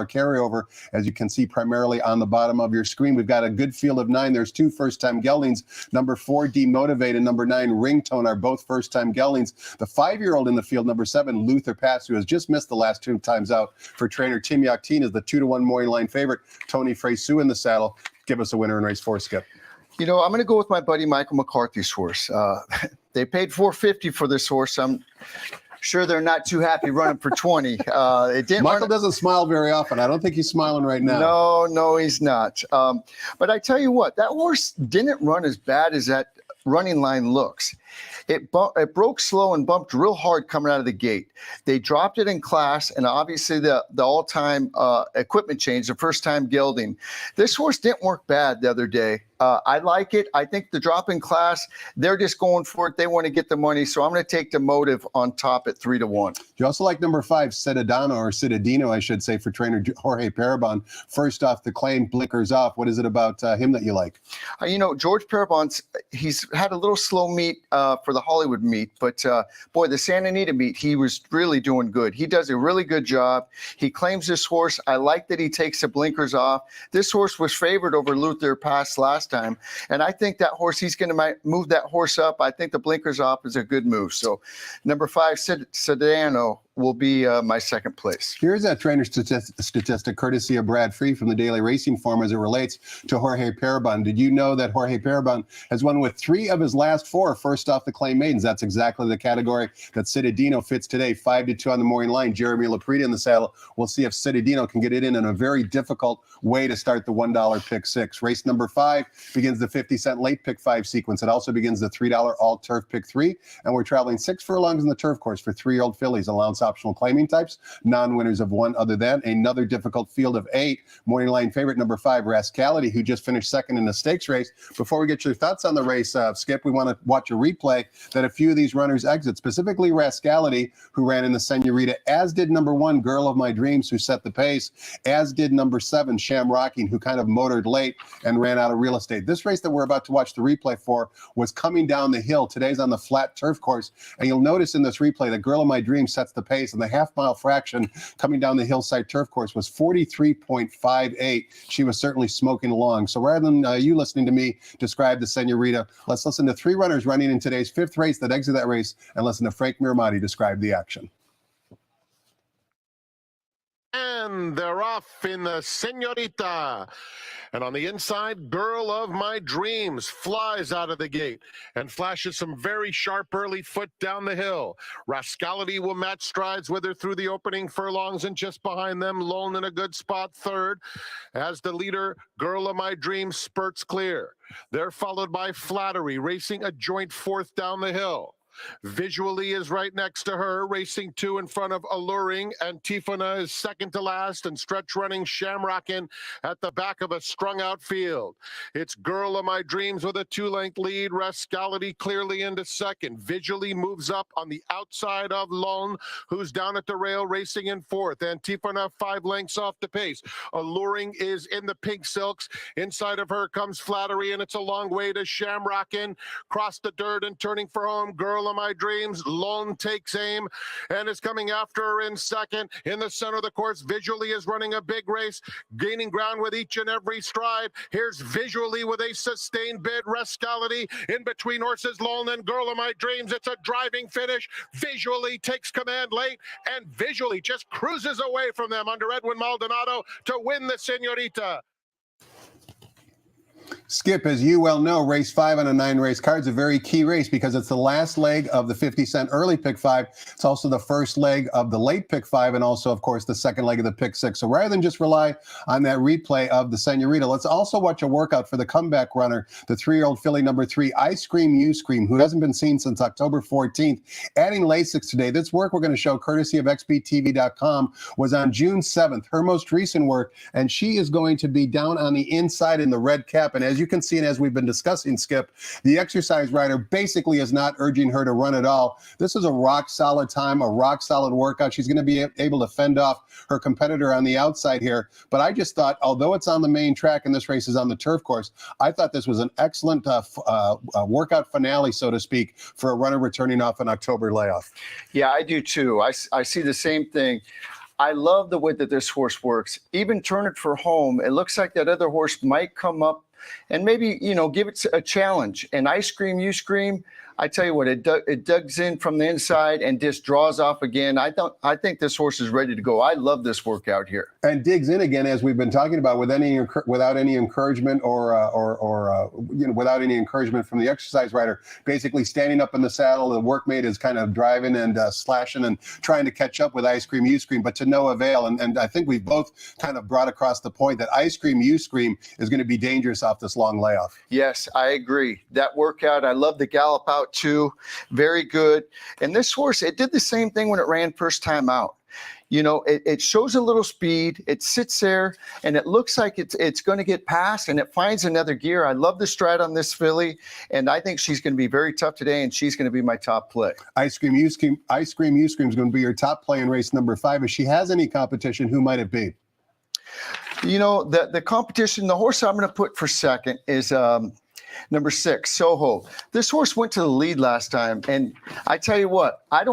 carryover, as you can see primarily on the bottom of your screen. We've got a good field of 9. There's 2 first-time geldings. Number 4, Demotivate, and number 9, Ringtone are both first-time geldings. The 5-year-old in the field, number 7, Luther Pass, who has just missed the last 2 times out for trainer Tim Yakteen, is the 2-1 morning line favorite. Tony Freysu in the saddle. Give us a winner in race 4, Skip. You know, I'm going to go with my buddy Michael McCarthy's horse. They paid $450 for this horse. I'm sure they're not too happy running for 20. Michael doesn't smile very often. I don't think he's smiling right now. No, he's not. But I tell you what, that horse didn't run as bad as that running line looks. It broke slow and bumped real hard coming out of the gate. They dropped it in class, and obviously the all-time equipment change, the first-time gelding. This horse didn't work bad the other day. I like it. I think the drop in class, they're just going for it. They want to get the money, so I'm going to take the Motive on top at 3-1. You also like number 5, Citadino, I should say, for trainer Jorge Parabon. First off the claim, blinkers off. What is it about him that you like? You know, George Parabon's, he's had a little slow meet for the Hollywood meet, but boy, the Santa Anita meet, he was really doing good. He does a really good job. He claims this horse. I like that he takes the blinkers off. This horse was favored over Luther Pass last time, and I think that horse, he's going to move that horse up. I think the blinkers off is a good move. So number 5, Citadino, will be my second place. Here's that trainer statistic courtesy of Brad Free from the Daily Racing Form as it relates to Jorge Parabon. Did you know that Jorge Parabon has won with 3 of his last 4 first off the claim maidens? That's exactly the category that Citadino fits today. 5-2 on the morning line. Jeremy Laprida in the saddle. We'll see if Citadino can get it in a very difficult way to start the $1 pick 6. Race number 5 begins the 50-cent late pick 5 sequence. It also begins the $3 all turf pick 3, and we're traveling 6 furlongs in the turf course for 3-year-old fillies. Allowance optional claiming types, non-winners of 1 other than. Another difficult field of 8. Morning line favorite number 5, Rascality, who just finished second in the stakes race. Before we get your thoughts on the race, Skip, we want to watch a replay that a few of these runners exit, specifically Rascality, who ran in the Senorita, as did number 1, Girl of My Dreams, who set the pace, as did number 7, Shamrocking, who kind of motored late and ran out of real estate. This race that we're about to watch the replay for was coming down the hill. Today's on the flat turf course, and you'll notice in this replay that Girl of My Dreams sets the pace, and the half-mile fraction coming down the hillside turf course was 43.58. She was certainly smoking along. So rather than you listening to me describe the Senorita, let's listen to 3 runners running in today's 5th race that exit that race, and listen to Frank Miramati describe the action. And they're off in the Senorita. And on the inside, Girl of My Dreams flies out of the gate and flashes some very sharp early foot down the hill. Rascality will match strides with her through the opening furlongs, and just behind them, Lone in a good spot 3rd, as the leader, Girl of My Dreams, spurts clear. They're followed by Flattery, racing a joint 4th down the hill. Visually is right next to her, racing 2 in front of Alluring, and Tifona is second to last, and stretch running Shamrockin' at the back of a strung out field. It's Girl of My Dreams with a 2-length lead. Rascality clearly into second. Visually moves up on the outside of Lone, who's down at the rail racing in fourth. Antifona 5 lengths off the pace. Alluring is in the pink silks. Inside of her comes Flattery, and it's a long way to Shamrockin'. Cross the dirt and turning for home. Girl of My Dreams. Lone takes aim and is coming after her in second. In the center of the course, Visually is running a big race, gaining ground with each and every stride. Here's Visually with a sustained bid. Rascality in between horses, Lone and Girl of My Dreams. It's a driving finish. Visually takes command late, and Visually just cruises away from them under Edwin Maldonado to win the Senorita. Skip, as you well know, race 5 on a 9-race card is a very key race because it's the last leg of the 50-cent early pick 5. It's also the first leg of the late pick 5, and also, of course, the second leg of the pick 6. So rather than just rely on that replay of the Senorita, let's also watch a workout for the comeback runner, the 3-year-old filly number 3, I Scream You Scream, who hasn't been seen since October 14th, adding Lasix today. This work we're going to show, courtesy of XBTV.com, was on June 7th, her most recent work, and she is going to be down on the inside in the red cap. And as you can see, and as we've been discussing, Skip, the exercise rider basically is not urging her to run at all. This is a rock solid time, a rock solid workout. She's going to be able to fend off her competitor on the outside here. But I just thought, although it's on the main track and this race is on the turf course, I thought this was an excellent workout finale, so to speak, for a runner returning off an October layoff. Yeah, I do too. I see the same thing. I love the way that this horse works. Even Turn It for Home, it looks like that other horse might come up and maybe, give it a challenge. And I Scream, You Scream, I tell you what, it digs in from the inside and just draws off again. I think this horse is ready to go. I love this workout here. And digs in again, as we've been talking about, without any encouragement without any encouragement from the exercise rider. Basically standing up in the saddle, the workmate is kind of driving and slashing and trying to catch up with I Scream, You Scream, but to no avail. And I think we've both kind of brought across the point that I Scream, You Scream is going to be dangerous off this long layoff. Yes, I agree. That workout, I love the gallop out too. Very good. And this horse, it did the same thing when it ran first time out. It shows a little speed. It sits there, and it looks like it's going to get past, and it finds another gear. I love the stride on this filly, and I think she's going to be very tough today, and she's going to be my top play. I Scream, You Scream is going to be your top play in race number 5. If she has any competition, who might it be? The competition, the horse I'm going to put for second is number 6, Soho. This horse went to the lead last time, and I tell you what, I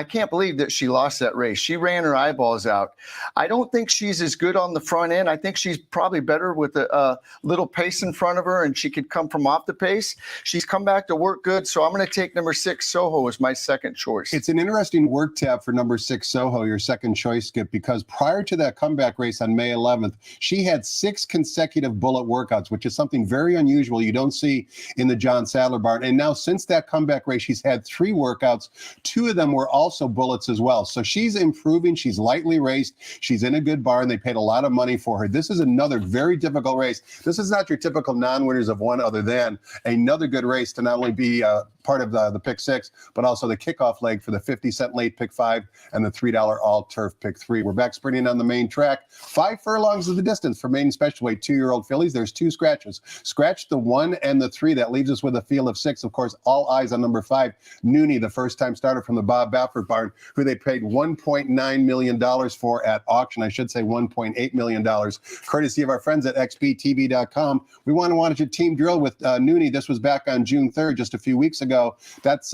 can't believe that she lost that race. She ran her eyeballs out. I don't think she's as good on the front end. I think she's probably better with a little pace in front of her, and she could come from off the pace. She's come back to work good, so I'm going to take number 6, Soho, as my second choice. It's an interesting work tab for number 6, Soho, your second choice, Skip, because prior to that comeback race on May 11th, she had 6 consecutive bullet workouts, which is something very unusual. You don't see in the John Sadler barn. And now since that comeback race, she's had 3 workouts. 2 of them were also bullets as well. So she's improving. She's lightly raced. She's in a good barn. They paid a lot of money for her. This is another very difficult race. This is not your typical non-winners of one other than another good race to not only be part of the pick 6, but also the kickoff leg for the 50-cent late pick 5 and the $3 all turf pick 3. We're back sprinting on the main track. 5 furlongs is the distance for maiden special weight 2-year-old fillies. There's 2 scratches. Scratch the 1 and the 3. That leaves us with a field of 6. Of course, all eyes on number 5, Nooney, the first-time starter from the Bob Baffert barn, who they paid $1.9 million for at auction. I should say $1.8 million, courtesy of our friends at XBTV.com. We want to watch a team drill with Nooney. This was back on June 3rd, just a few weeks ago. That's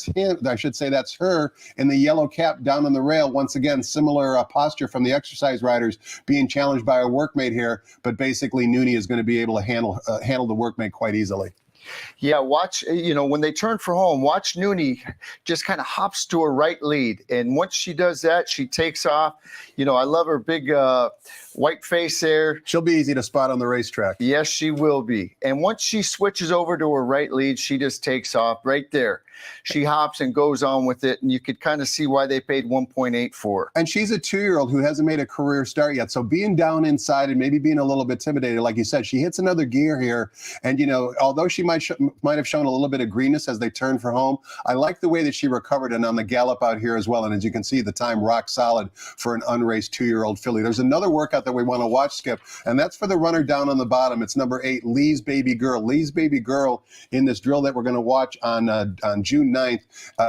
him. I should say that's her in the yellow cap down on the rail. Once again, similar posture from the exercise riders, being challenged by a workmate here. But basically, Nooney is going to be able to handle the workmate quite easily. Yeah, watch, when they turn for home, watch Nooney just kind of hops to her right lead. And once she does that, she takes off. I love her big White face there. She'll be easy to spot on the racetrack. Yes, she will be. And once she switches over to her right lead, she just takes off right there. She hops and goes on with it, and you could kind of see why they paid 1.8 for her. And she's a 2-year-old who hasn't made a career start yet. So being down inside and maybe being a little bit intimidated, like you said, she hits another gear here. And, you know, although she might have shown a little bit of greenness as they turn for home, I like the way that she recovered and on the gallop out here as well. And as you can see, the time rock solid for an unraced 2-year-old filly. There's another workout that we want to watch, Skip, and that's for the runner down on the bottom. It's number 8, Lee's Baby Girl. Lee's Baby Girl in this drill that we're going to watch on June 9th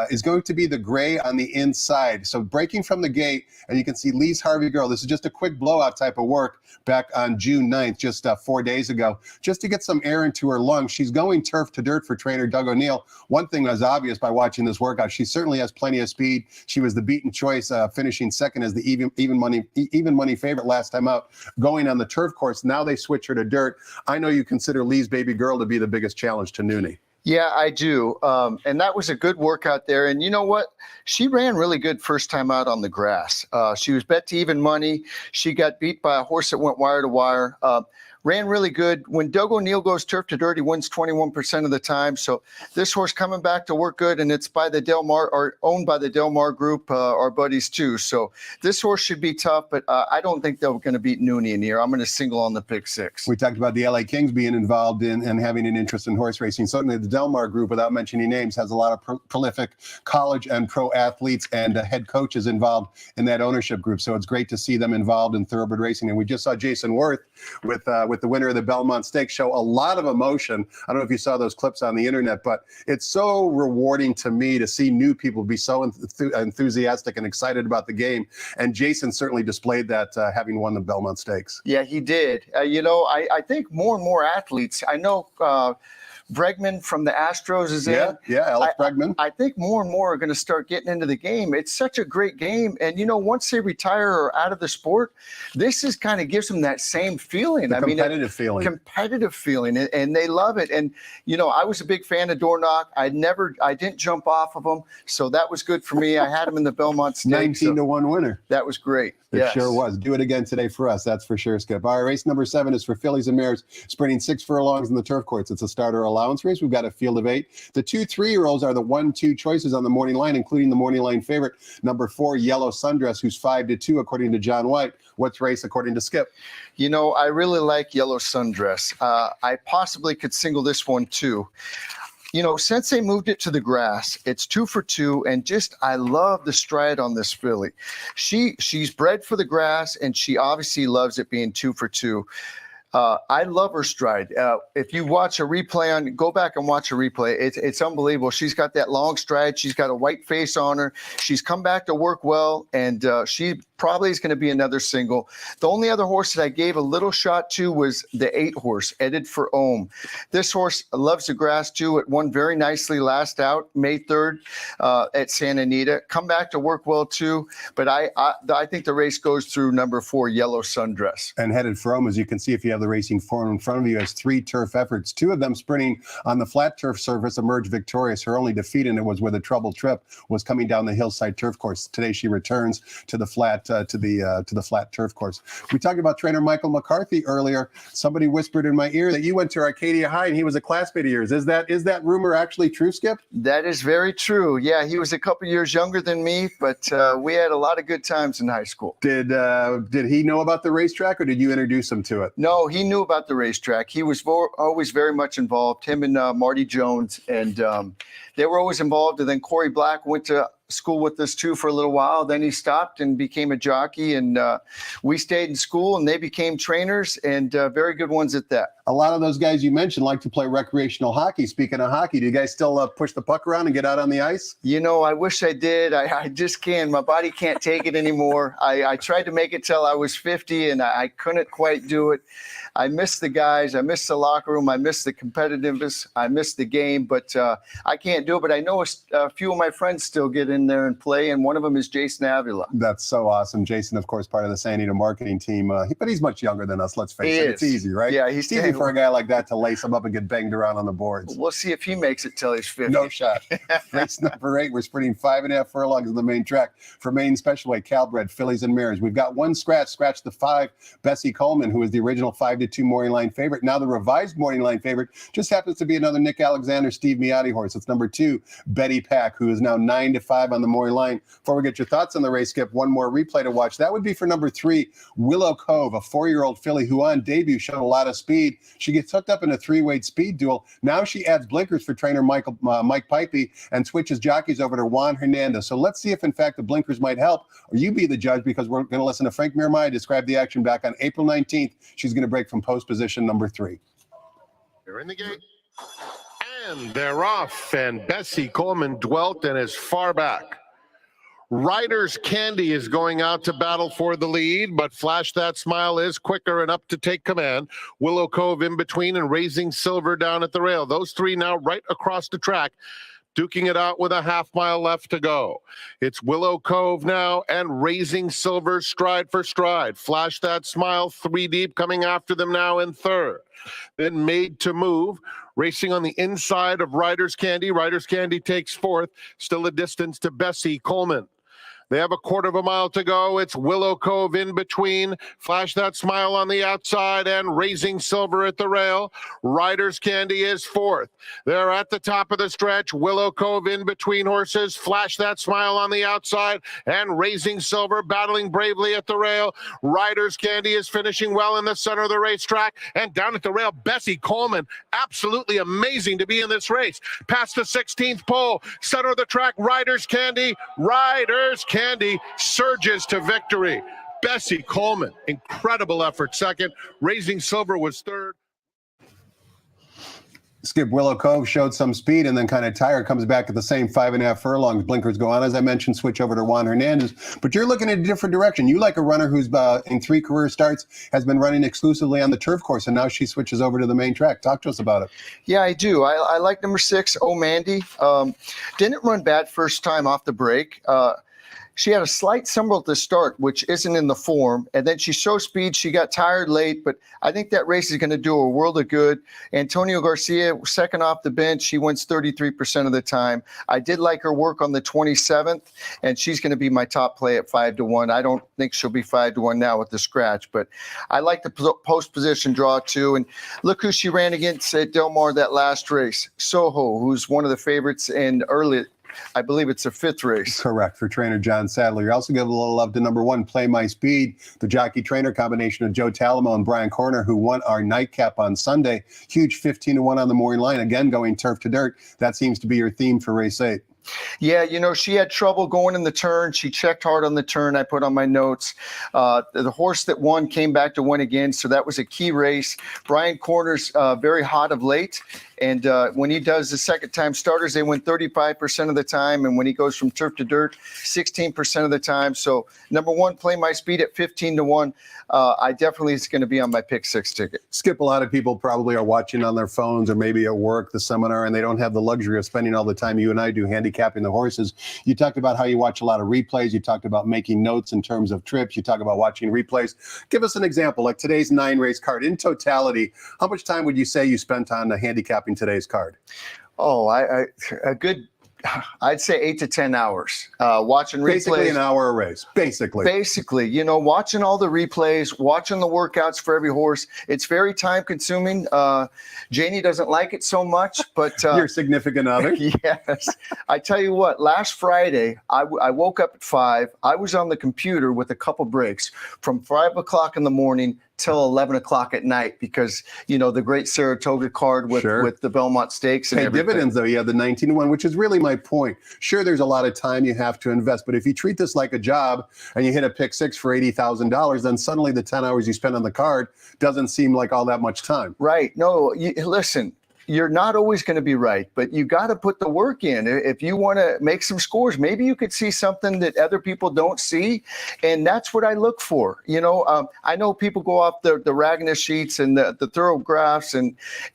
is going to be the gray on the inside. So breaking from the gate, and you can see Lee's Harvey Girl. This is just a quick blowout type of work back on June 9th, just 4 days ago, just to get some air into her lungs. She's going turf to dirt for trainer Doug O'Neill. One thing was obvious by watching this workout, she certainly has plenty of speed. She was the beaten choice, finishing second as the even money favorite last time out, going on the turf course. Now they switch her to dirt. I know you consider Lee's Baby Girl to be the biggest challenge to Nooney. Yeah, I do. And that was a good workout there. And you know what? She ran really good first time out on the grass. She was bet to even money. She got beat by a horse that went wire to wire. Ran really good. When Doug O'Neill goes turf to dirt, he wins 21% of the time. So this horse coming back to work good, and it's by the Del Mar, or owned by the Del Mar Group, our buddies too. So this horse should be tough, but I don't think they're going to beat Nooney in here. I'm going to single on the pick 6. We talked about the LA Kings being involved in and having an interest in horse racing. Certainly the Del Mar Group, without mentioning names, has a lot of prolific college and pro athletes and head coaches involved in that ownership group. So it's great to see them involved in thoroughbred racing. And we just saw Jason Worth with the winner of the Belmont Stakes show a lot of emotion. I don't know if you saw those clips on the internet, but it's so rewarding to me to see new people be so enthusiastic and excited about the game. And Jason certainly displayed that, having won the Belmont Stakes. Yeah, he did. You know, I think more and more athletes, I know Bregman from the Astros is in. Yeah, Alex Bregman. I think more and more are going to start getting into the game. It's such a great game. And, you know, once they retire or out of the sport, this is kind of gives them that same feeling. Competitive feeling. Competitive feeling. And they love it. And, you know, I was a big fan of Dornoch. I didn't jump off of him. So that was good for me. I had him in the Belmont Stakes. 19-1 winner. That was great. It sure was. Do it again today for us. That's for sure, Skip. All right, race number 7 is for fillies and mares, sprinting 6 furlongs in the turf courts. It's a starter allowance race. We've got a field of 8. The 2 3-year-olds are the 1-2 choices on the morning line, including the morning line favorite, number 4, Yellow Sundress, who's 5-2, according to John White. What's race according to Skip? You know, I really like Yellow Sundress. I possibly could single this one too. You know, since they moved it to the grass, it's 2 for 2, and just I love the stride on this filly. She's bred for the grass, and she obviously loves it being 2 for 2. I love her stride. If you watch a replay go back and watch a replay. It's unbelievable. She's got that long stride. She's got a white face on her. She's come back to work well, and she probably is going to be another single. The only other horse that I gave a little shot to was the 8 horse, Headed for Ohm. This horse loves the grass too. It won very nicely last out, May 3rd at Santa Anita. Come back to work well too. But I think the race goes through number 4, Yellow Sundress. And Headed for Ohm, as you can see, if you have the racing form in front of you, has 3 turf efforts. 2 of them sprinting on the flat turf surface, emerged victorious. Her only defeat in it was with a trouble trip, was coming down the hillside turf course. Today she returns to the flat to the flat turf course. We talked about trainer Michael McCarthy earlier. Somebody whispered in my ear that you went to Arcadia High and he was a classmate of yours. Is that rumor actually true, Skip? That is very true. Yeah, he was a couple years younger than me, but we had a lot of good times in high school. Did he know about the racetrack, or did you introduce him to it? No, he knew about the racetrack. He was always very much involved, him and Marty Jones, and they were always involved. And then Corey Black went to school with us too for a little while. Then he stopped and became a jockey, and we stayed in school, and they became trainers, and very good ones at that. A lot of those guys you mentioned like to play recreational hockey. Speaking of hockey, do you guys still push the puck around and get out on the ice? You know, I wish I did. I just can't. My body can't take it anymore. I tried to make it till I was 50, and I couldn't quite do it. I miss the guys. I miss the locker room. I miss the competitiveness. I miss the game, but I can't do it. But I know a few of my friends still get in there and play, and one of them is Jason Avila. That's so awesome. Jason, of course, part of the Santa Anita marketing team, but he's much younger than us, let's face it. It's easy, right? Yeah, he's 10 for a guy like that to lace him up and get banged around on the boards. We'll see if he makes it till he's 50. No shot. Race number 8, we're sprinting 5.5 furlongs in the main track for Maine Special Weight Calbred fillies and mares. We've got one scratch the 5, Bessie Coleman, who is the original 5-2 morning line favorite. Now the revised morning line favorite just happens to be another Nick Alexander, Steve Miotti horse. It's number 2, Betty Pack, who is now 9-5 on the morning line. Before we get your thoughts on the race, Skip, one more replay to watch. That would be for number 3, Willow Cove, a 4-year-old filly who on debut showed a lot of speed. She gets hooked up in a 3-weight speed duel. Now she adds blinkers for trainer Mike Pipey and switches jockeys over to Juan Hernandez. So let's see if, in fact, the blinkers might help, or you be the judge, because we're going to listen to Frank Miramaya describe the action back on April 19th. She's going to break from post position number 3. They're in the gate. And they're off. And Bessie Coleman dwelt and is far back. Ryder's Candy is going out to battle for the lead, but Flash That Smile is quicker and up to take command. Willow Cove in between and Raising Silver down at the rail. Those three now right across the track, duking it out with a half-mile left to go. It's Willow Cove now and Raising Silver stride for stride. Flash That Smile 3 deep coming after them now in third. Then Made to Move, racing on the inside of Ryder's Candy. Ryder's Candy takes fourth, still a distance to Bessie Coleman. They have a 1/4 mile to go. It's Willow Cove in between. Flash That Smile on the outside and Raising Silver at the rail. Ryder's Candy is fourth. They're at the top of the stretch. Willow Cove in between horses. Flash That Smile on the outside and Raising Silver battling bravely at the rail. Ryder's Candy is finishing well in the center of the racetrack. And down at the rail, Bessie Coleman. Absolutely amazing to be in this race. Past the 16th pole. Center of the track, Ryder's Candy. Ryder's Candy surges to victory. Bessie Coleman, incredible effort second. Raising Silver was third. Skip, Willow Cove showed some speed and then kind of tired, comes back at the same 5.5 furlongs. Blinkers go on. As I mentioned, switch over to Juan Hernandez. But you're looking at a different direction. You like a runner who's in 3 career starts, has been running exclusively on the turf course, and now she switches over to the main track. Talk to us about it. Yeah, I do. I like number 6, Oh Mandy. Didn't run bad first time off the break. She had a slight stumble at the start, which isn't in the form, and then she showed speed. She got tired late, but I think that race is going to do a world of good. Antonio Garcia, second off the bench, she wins 33% of the time. I did like her work on the 27th, and she's going to be my top play at 5-1. I don't think she'll be 5-1 now with the scratch, but I like the post position draw too. And look who she ran against at Del Mar that last race, Soho, who's one of the favorites in early. I believe it's a 5th race. Correct, for trainer John Sadler. You also give a little love to number 1, Play My Speed, the jockey-trainer combination of Joe Talamo and Brian Corner, who won our nightcap on Sunday. Huge 15-1 on the morning line, again going turf to dirt. That seems to be your theme for race 8. Yeah, she had trouble going in the turn. She checked hard on the turn. I put on my notes. The horse that won came back to win again, so that was a key race. Brian Corner's very hot of late, and when he does the second-time starters, they win 35% of the time, and when he goes from turf to dirt, 16% of the time. So, number 1, Play My Speed at 15-1. I definitely is going to be on my pick 6 ticket. Skip, a lot of people probably are watching on their phones or maybe at work, the seminar, and they don't have the luxury of spending all the time you and I do handicapping the horses. You talked about how you watch a lot of replays. You talked about making notes in terms of trips. You talk about watching replays. Give us an example, like today's 9-race card. In totality, how much time would you say you spent on handicapping today's card? Oh, I'd say 8 to 10 hours watching replays. Basically an hour a race. Basically, watching all the replays, watching the workouts for every horse. It's very time consuming. Janie doesn't like it so much, but your significant other. Yes. I tell you what, last Friday, I woke up at 5. I was on the computer with a couple breaks from 5 o'clock in the morning till 11 o'clock at night because, the great Saratoga card with the Belmont Stakes and everything. Dividends, though, you have the 19-1, which is really my point. Sure, there's a lot of time you have to invest, but if you treat this like a job and you hit a pick 6 for $80,000, then suddenly the 10 hours you spend on the card doesn't seem like all that much time. Right. No, listen. you're not always going to be right, but you got to put the work in. If you want to make some scores, maybe you could see something that other people don't see. And that's what I look for. I know people go off the Ragnar sheets and the thoroughgraphs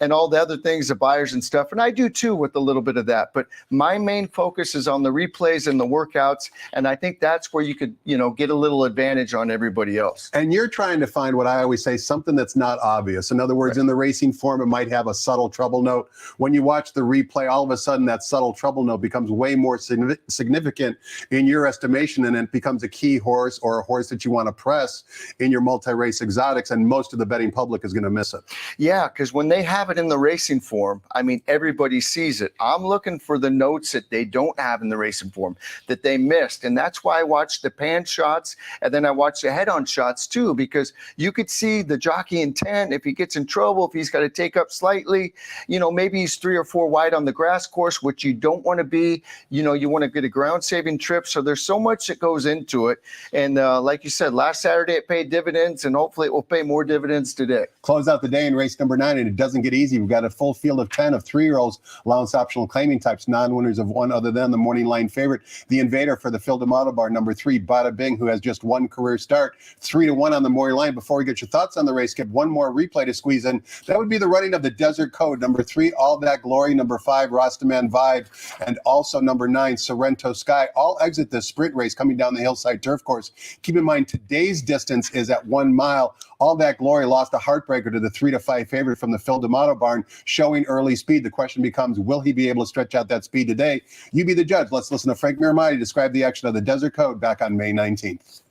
and all the other things, the buyers and stuff. And I do too with a little bit of that. But my main focus is on the replays and the workouts. And I think that's where you could, get a little advantage on everybody else. And you're trying to find what I always say, something that's not obvious. In other words, in the racing form, it might have a subtle trouble note. When you watch the replay, all of a sudden that subtle trouble note becomes way more significant in your estimation, and it becomes a key horse or a horse that you want to press in your multi-race exotics, and most of the betting public is going to miss it. Yeah, because when they have it in the racing form, I mean, everybody sees it. I'm looking for the notes that they don't have in the racing form, that they missed. And that's why I watch the pan shots, and then I watch the head-on shots too, because you could see the jockey intent. If he gets in trouble, if he's got to take up slightly, maybe he's 3 or 4 wide on the grass course, which you don't want to be. You want to get a ground-saving trip. So there's so much that goes into it. And like you said, last Saturday it paid dividends, and hopefully it will pay more dividends today. Close out the day in race number 9, and it doesn't get easy. We've got a full field of 10 of 3-year-olds, allowance optional claiming types, non-winners of one other than the morning line favorite, the Invader for the Phil D'Amato bar, number 3, Bada Bing, who has just one career start, 3-1 on the morning line. Before we get your thoughts on the race, get one more replay to squeeze in. That would be the running of the Desert Code, number 3, All That Glory, number 5, Rastaman Vibe, and also number 9, Sorrento Sky. All exit this sprint race coming down the hillside turf course. Keep in mind, today's distance is at 1 mile. All That Glory lost a heartbreaker to the 3-5 favorite from the Phil D'Amato barn, showing early speed. The question becomes, will he be able to stretch out that speed today? You be the judge. Let's listen to Frank Miramati describe the action of the Desert Code back on May 19th.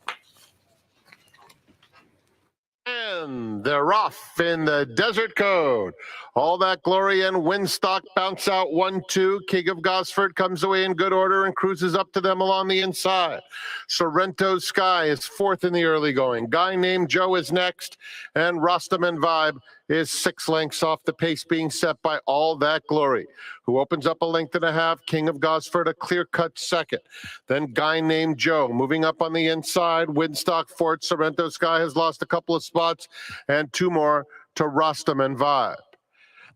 And they're off in the Desert Code. All That Glory and Winstock bounce out 1-2. King of Gosford comes away in good order and cruises up to them along the inside. Sorrento Sky is 4th in the early going. Guy Named Joe is next, and Rastaman Vibe is 6 lengths off, the pace being set by All That Glory, who opens up a length and a half. King of Gosford a clear-cut second. Then Guy Named Joe moving up on the inside. Winstock fourth. Sorrento Sky has lost a couple of spots, and 2 more to Rastaman Vibe.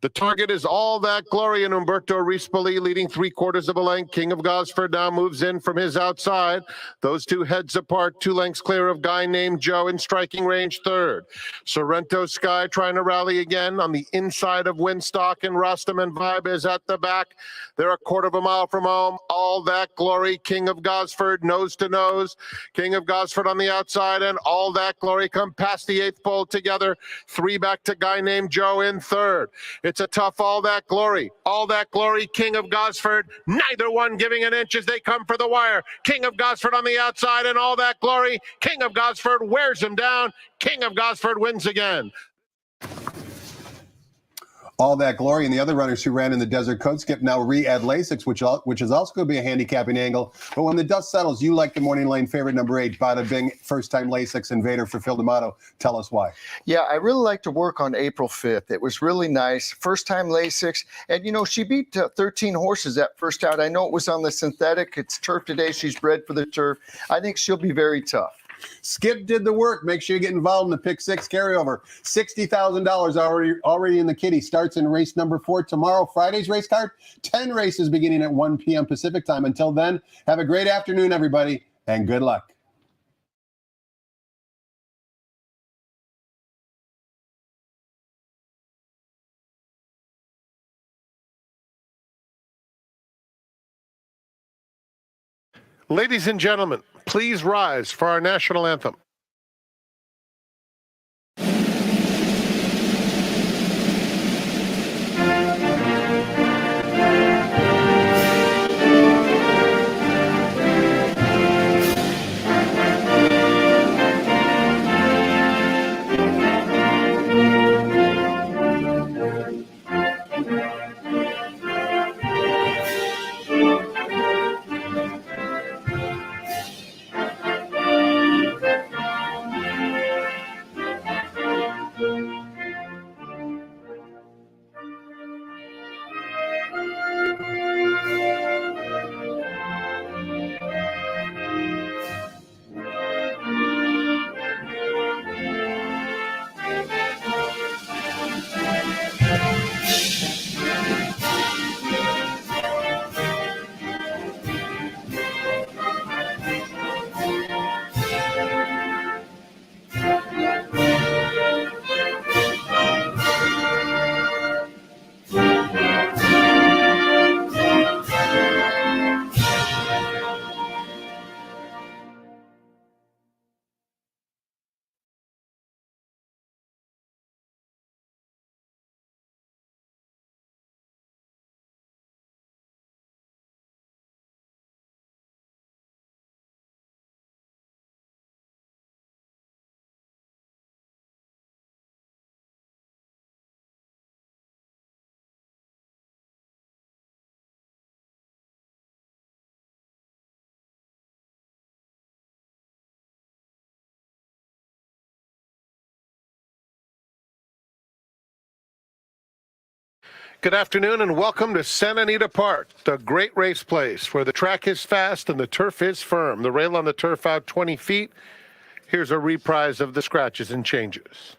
The target is All That Glory, and Umberto Rispoli leading 3/4 of a length. King of Gosford now moves in from his outside. Those 2 heads apart, 2 lengths clear of Guy Named Joe in striking range 3rd. Sorrento Sky trying to rally again on the inside of Winstock, and Rastaman Vibe is at the back. They're 1/4 mile from home. All That Glory, King of Gosford, nose to nose. King of Gosford on the outside, and All That Glory come past the 8th pole together. 3 back to Guy Named Joe in 3rd. It's a tough All That Glory. All That Glory, King of Gosford, neither one giving an inch as they come for the wire. King of Gosford on the outside, and All That Glory. King of Gosford wears him down. King of Gosford wins again. All That Glory and the other runners who ran in the Desert Code skip now re-add Lasix, which is also going to be a handicapping angle. But when the dust settles, you like the morning lane favorite, number 8, Bada Bing, first-time Lasix Invader for Phil D'Amato. Tell us why. Yeah, I really like to work on April 5th. It was really nice. First-time Lasix. And, she beat 13 horses that first out. I know it was on the synthetic. It's turf today. She's bred for the turf. I think she'll be very tough. Skip did the work. Make sure you get involved in the Pick 6 carryover. $60,000 already in the kitty. Starts in race number 4 tomorrow. Friday's race card, 10 races beginning at 1 p.m. Pacific time. Until then, have a great afternoon, everybody, and good luck. Ladies and gentlemen, please rise for our national anthem. Good afternoon and welcome to Santa Anita Park, the great race place where the track is fast and the turf is firm. The rail on the turf out 20 feet. Here's a reprise of the scratches and changes.